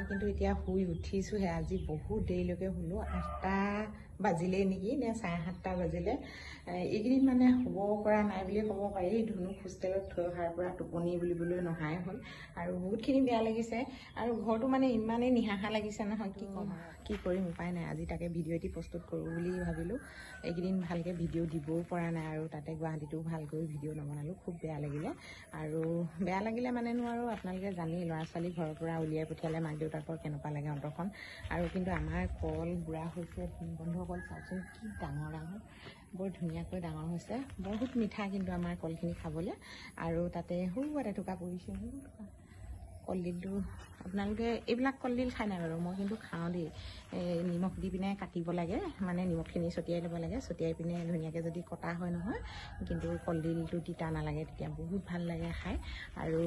কিন্তু এতিয়া শুই উঠিছোঁহে। আজি বহুত দেৰিলৈকে শুলোঁ, 8টা বাজিলেই নেকি, নে 7:30 বাজিলে। এইকেইদিন মানে শুব পৰা নাই বুলি ক'ব পাৰি। ধুনুক হোষ্টেলত থৈ অহাৰ পৰা টোপনি বুলিবলৈ নহাই হ'ল আৰু বহুতখিনি বেয়া লাগিছে। আৰু ঘৰটো মানে ইমানেই নিহাহা লাগিছে নহয়, কি কৰিম উপায় নাই। আজি তাকে ভিডিঅ' এটি প্ৰস্তুত কৰোঁ বুলি ভাবিলোঁ। এইকেইদিন ভালকৈ ভিডিঅ' দিবও পৰা নাই আৰু তাতে গুৱাহাটীতো ভালকৈ ভিডিঅ' নবনালোঁ। খুব বেয়া লাগিলে। আৰু বেয়া লাগিলে মানেনো আৰু আপোনালোকে জানেই, ল'ৰা ছোৱালী ঘৰৰ পৰা উলিয়াই পঠিয়ালে মাক দেউতাকৰ কেনেকুৱা লাগে অন্তৰখন। আৰু কিন্তু আমাৰ কল বুঢ়া হৈছে, বন্ধুসকল চাওকচোন কি ডাঙৰ ডাঙৰ, বৰ ধুনীয়াকৈ ডাঙৰ হৈছে। বহুত মিঠা কিন্তু আমাৰ কলখিনি খাবলৈ। আৰু তাতে সৰু এটা টুকা পৰিছে, কলডিলটো আপোনালোকে এইবিলাক কলডিল খাই নাই বাৰু? মই কিন্তু খাওঁ দেই। নিমখ দি পিনে কাটিব লাগে, মানে নিমখখিনি ছটিয়াই ল'ব লাগে। ছটিয়াই পিনে ধুনীয়াকৈ যদি কটা হয় নহয়, কিন্তু কলডিলটো তিতা নালাগে, তেতিয়া বহুত ভাল লাগে খাই। আৰু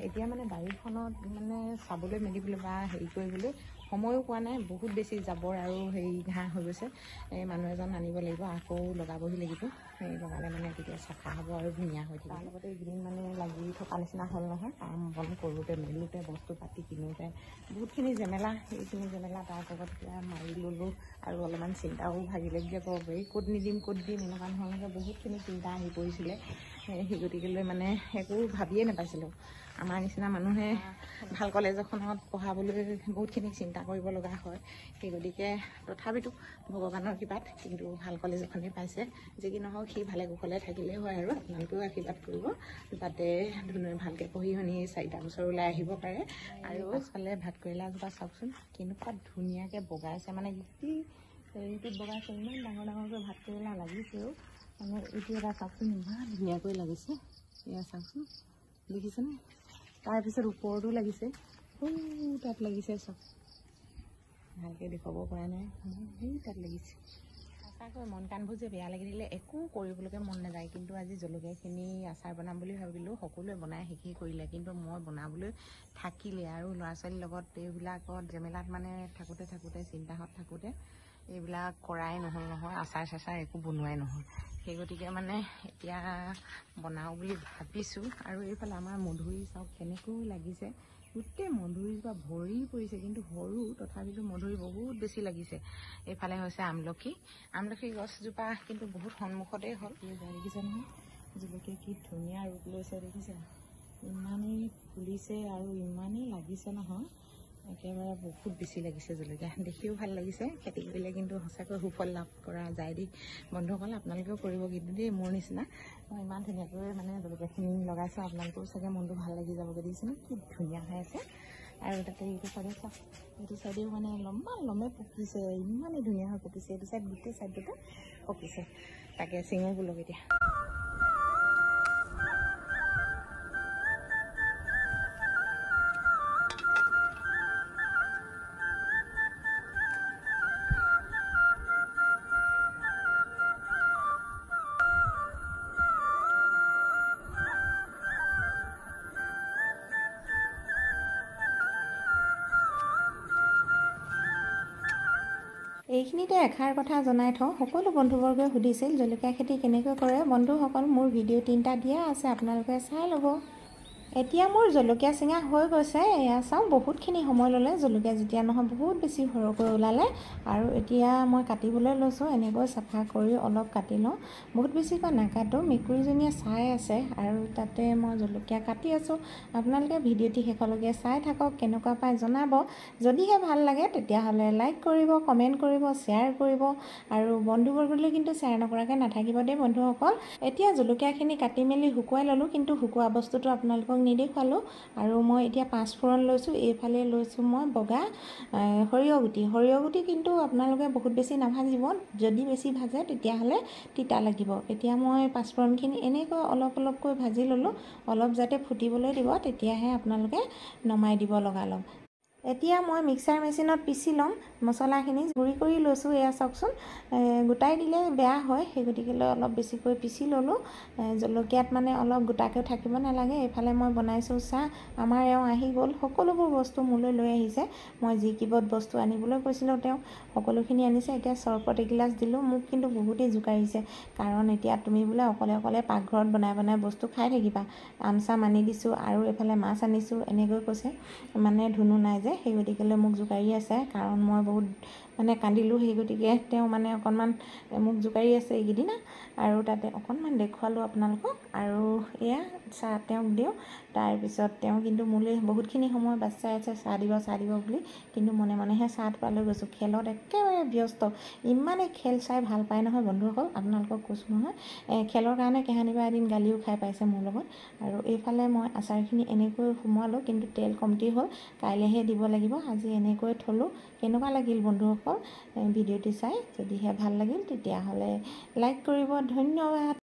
এতিয়া মানে বাৰীখনত মানে চাবলৈ মেলিবলৈ বা হেৰি কৰিবলৈ সময়ো পোৱা নাই। বহুত বেছি জাবৰ আৰু হেৰি ঘাঁহ হৈ গৈছে। মানুহ এজন আনিব লাগিব, আকৌ লগাবহি লাগিব। লগালে মানে তেতিয়া চাফা হ'ব আৰু ধুনীয়া হৈ থাকিব। তাৰ লগতে এইকেইদিন মানে লাগি থকা নিচিনা হ'ল নহয়, কাম বন কৰোঁতে মেলোঁতে, বস্তু পাতি কিনোতে বহুতখিনি জেমেলা। এইখিনি জেমেলা তাৰ লগত এতিয়া মাৰি ল'লোঁ। আৰু অলপমান চিন্তাও ভাগিলে বুলিয়ে ক'ব পাৰি। ক'ত নিদিম ক'ত দিম এনেকুৱা ধৰণকৈ বহুতখিনি চিন্তা আহি পৰিছিলে। সেই গতিকেলৈ মানে একো ভাবিয়ে নাপাইছিলোঁ। আমাৰ নিচিনা মানুহে ভাল কলেজ এখনত পঢ়াবলৈ বহুতখিনি চিন্তা কৰিব লগা হয়। সেই গতিকে তথাপিতো ভগৱানৰ কৃপাত কিন্তু ভাল কলেজ এখনেই পাইছে। যি কি নহওক সি ভালে কুশলে থাকিলেই হয়। আৰু আপোনালোকেও আশীৰ্বাদ কৰিব, যাতে ধুনুৱে ভালকৈ পঢ়ি শুনি 4টা বছৰ ওলাই আহিব পাৰে। আৰু পাছফালে ভাতকেৰেলা এজোপা চাওকচোন কেনেকুৱা ধুনীয়াকৈ বগাইছে, মানে গোটেই হেৰিটোত বগাইছে। ইমান ডাঙৰ ডাঙৰকৈ ভাতকেৰেলা লাগিছেও, মানে এইটো এটা চাওকচোন ইমান ধুনীয়াকৈ লাগিছে। এয়া চাওকচোন, দেখিছেনে? তাৰপিছত ওপৰতো লাগিছে, তাত লাগিছে চব, ভালকৈ দেখুৱাব পৰা নাই, সেই তাত লাগিছে। সঁচাকৈ মন কাণবোৰ যে বেয়া লাগি থাকিলে একো কৰিবলৈকে মন নাযায়। কিন্তু আজি জলকীয়াখিনি আচাৰ বনাম বুলি ভাবিলোঁ, সকলোৱে বনাই শেষেই কৰিলে, কিন্তু মই বনাবলৈ থাকিলে। আৰু ল'ৰা ছোৱালীৰ লগত এইবিলাকত জেমেলাত মানে থাকোঁতে চিন্তাত থাকোঁতে এইবিলাক কৰাই নহ'ল নহয়। আচাৰ চাচাৰ একো বনোৱাই নহ'ল। সেই গতিকে মানে এতিয়া বনাওঁ বুলি ভাবিছোঁ। আৰু এইফালে আমাৰ মধুৰি চাওক কেনেকৈ লাগিছে, গোটেই মধুৰিজোপা ভৰি পৰিছে, কিন্তু সৰু তথাপিতো মধুৰি বহুত বেছি লাগিছে। এইফালে হৈছে আমলখি গছজোপা কিন্তু বহুত সন্মুখতেই হ'ল। দেখিছে নহয় জলকীয়া কি ধুনীয়া ৰূপ লৈছে, দেখিছে? ইমানেই ফুলিছে আৰু ইমানেই লাগিছে নহয়, একেবাৰে বহুত বেছি লাগিছে জলকীয়া। দেখিও ভাল লাগিছে। খেতি কৰিলে কিন্তু সঁচাকৈ সুফল লাভ কৰা যায় দেই বন্ধুসকল। আপোনালোকেও কৰিব কিন্তু দেই, মোৰ নিচিনা। মই ইমান ধুনীয়াকৈ মানে জলকীয়াখিনি লগাইছোঁ, আপোনালোকেও চাগে মনটো ভাল লাগি যাব। দেখিছেনে কি ধুনীয়া হৈ আছে? আৰু তাতে এইটো চাইডে চাওক, এইটো চাইডেও মানে লমে পকিছে, ইমানেই ধুনীয়া হৈ পকিছে। এইটো চাইড গোটেই চাইডতে পকিছে। তাকে চিঙো বোলক এতিয়া। এইখিনিতে এষাৰ কথা জনাই থওঁ, সকলো বন্ধুবৰ্গই সুধিছিল জলকীয়া খেতি কেনেকৈ কৰে। বন্ধুসকল, মোৰ ভিডিঅ' 3টা দিয়া আছে, আপোনালোকে চাই ল'ব। এতিয়া মোৰ জলকীয়া চিঙা হৈ গৈছে। এয়া চাওঁ, বহুতখিনি সময় ল'লে। জলকীয়া যেতিয়া নহয় বহুত বেছি সৰহকৈ ওলালে। আৰু এতিয়া মই কাটিবলৈ লৈছোঁ। এনেকৈ চাফা কৰি অলপ কাটি লওঁ, বহুত বেছিকৈ নাকাটো। মেকুৰীজনীয়ে চাই আছে আৰু তাতে মই জলকীয়া কাটি আছোঁ। আপোনালোকে ভিডিঅ'টি শেষলৈকে চাই থাকক, কেনেকুৱা পায় জনাব। যদিহে ভাল লাগে তেতিয়াহ'লে লাইক কৰিব, কমেণ্ট কৰিব, শ্বেয়াৰ কৰিব। আৰু বন্ধুবৰ্গলৈ কিন্তু শ্বেয়াৰ নকৰাকৈ নাথাকিব দেই বন্ধুসকল। এতিয়া জলকীয়াখিনি কাটি মেলি শুকুৱাই ল'লোঁ, কিন্তু শুকোৱা বস্তুটো আপোনালোকক নেদেখুৱালোঁ। আৰু মই এতিয়া 5 ফোৰণ লৈছোঁ। এইফালে লৈছোঁ মই বগা সৰিয়হ গুটি কিন্তু আপোনালোকে বহুত বেছি নাভাজিব। যদি বেছি ভাজে তেতিয়াহ'লে তিতা লাগিব। এতিয়া মই 5 ফোৰণখিনি এনেকৈ অলপকৈ ভাজি ল'লোঁ, অলপ যাতে ফুটিবলৈ দিব, তেতিয়াহে আপোনালোকে নমাই দিব লগালগ। এতিয়া মই মিক্সাৰ মেচিনত পিচি ল'ম মছলাখিনি, গুড়ি কৰি লৈছোঁ। এয়া চাওকচোন, গোটাই দিলে বেয়া হয়, সেই গতিকেলৈ অলপ বেছিকৈ পিচি ল'লোঁ। জলকীয়াত মানে অলপ গোটাকৈ থাকিব নালাগে। এইফালে মই বনাইছোঁ চাহ। আমাৰ এওঁ আহি গ'ল, সকলোবোৰ বস্তু মোলৈ লৈ আহিছে। মই যি কিবত বস্তু আনিবলৈ কৈছিলোঁ তেওঁ সকলোখিনি আনিছে। এতিয়া চৰবত এগিলাচ দিলোঁ। মোক কিন্তু বহুতেই জোকাৰিছে, কাৰণ এতিয়া তুমি বোলে অকলে পাকঘৰত বনাই বস্তু খাই থাকিবা। আম চাম আনি দিছোঁ আৰু এইফালে মাছ আনিছোঁ, এনেকৈ কৈছে। মানে ধুনু নাই যে, সেই গতিকেলৈ মোক জোকাৰি আছে, কাৰণ মই বহুত মানে কান্দিলোঁ। সেই গতিকে তেওঁ মানে অকণমান মোক জোকাৰি আছে এইকেইদিন, আৰু তাতে অকণমান দেখুৱালোঁ আপোনালোকক। আৰু এয়া চাহ তেওঁক দিওঁ, তাৰপিছত তেওঁ কিন্তু মোলৈ বহুতখিনি সময় বাছ চাই আছে চাহ দিব বুলি, কিন্তু মনে মনেহে চাহটো লৈ গৈছোঁ। খেলত একেবাৰে ব্যস্ত, ইমানেই খেল চাই ভাল পায় নহয় বন্ধুসকল, আপোনালোকক কৈছোঁ নহয়। খেলৰ কাৰণে কেহানিবা এদিন গালিও খাই পাইছে মোৰ লগত। আৰু এইফালে মই আচাৰখিনি এনেকৈ সোমোৱালোঁ, কিন্তু তেল কমটি হ'ল, কাইলৈহে দিব লাগিব। আজি এনেকৈ থলোঁ। কেনেকুৱা লাগিল বন্ধুসকল ভিডিঅ'টি চাই? যদিহে ভাল লাগিল তেতিয়াহ'লে লাইক কৰিব। ধন্যবাদ।